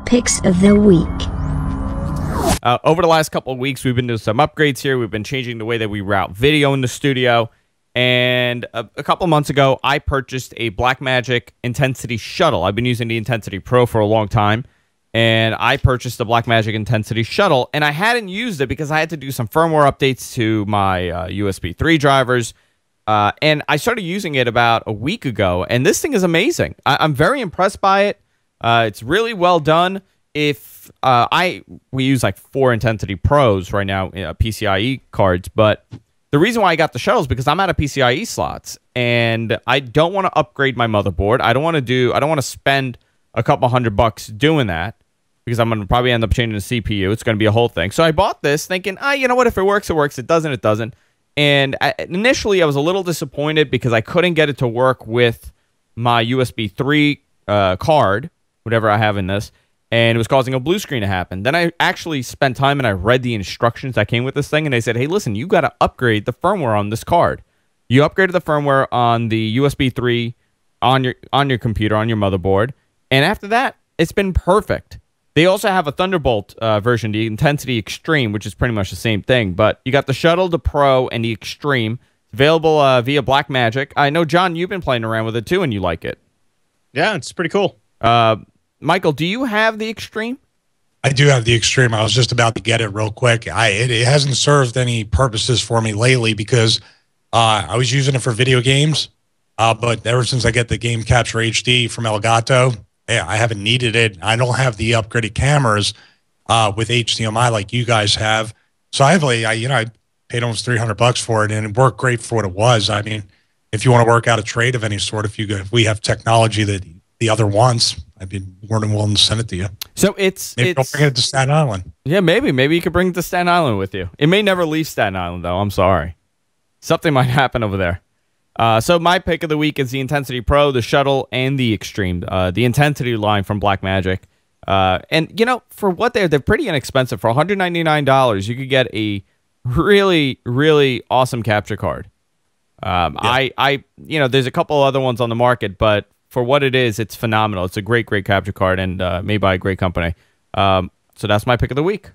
Picks of the week. Over the last couple of weeks, we've been doing some upgrades here. We've been changing the way that we route video in the studio. And a couple of months ago, I purchased a Blackmagic Intensity Shuttle. I've been using the Intensity Pro for a long time. And I purchased the Blackmagic Intensity Shuttle. And I hadn't used it because I had to do some firmware updates to my USB 3 drivers. And I started using it about a week ago. And this thing is amazing. I'm very impressed by it. It's really well done. If we use like 4 Intensity Pros right now, PCIe cards, but the reason why I got the Shuttle is because I'm out of PCIe slots and I don't want to upgrade my motherboard. I don't want to spend a couple $100 doing that because I'm going to probably end up changing the CPU. It's going to be a whole thing. So I bought this thinking, you know what? If it works, it works. It doesn't, it doesn't. And initially I was a little disappointed because I couldn't get it to work with my USB 3 card, whatever I have in this. And it was causing a blue screen to happen. Then I actually spent time and I read the instructions that came with this thing. And they said, hey, listen, you got to upgrade the firmware on this card. You upgraded the firmware on the USB 3 on your computer, on your motherboard. And after that, it's been perfect. They also have a Thunderbolt version, the Intensity Extreme, which is pretty much the same thing. But you got the Shuttle, the Pro, and the Extreme. It's available via Blackmagic. I know, John, you've been playing around with it too, and you like it. Yeah, it's pretty cool. Michael, do you have the Extreme? I do have the Extreme. I was just about to get it real quick. It hasn't served any purposes for me lately because I was using it for video games. But ever since I get the Game Capture HD from Elgato, I haven't needed it. I don't have the upgraded cameras with HDMI like you guys have. So I paid almost $300 for it, and it worked great for what it was. I mean, if you want to work out a trade of any sort, if we have technology that the other wants, I'd be more than willing to send it to you. So maybe don't bring it to Staten Island. Yeah, maybe you could bring it to Staten Island with you. It may never leave Staten Island though. I'm sorry, something might happen over there. So my pick of the week is the Intensity Pro, the Shuttle, and the Extreme. The Intensity line from Blackmagic. And you know, for what they're pretty inexpensive. For $199, you could get a really, really awesome capture card. Yeah. There's a couple other ones on the market, but for what it is, it's phenomenal. It's a great, great capture card and made by a great company. So that's my pick of the week.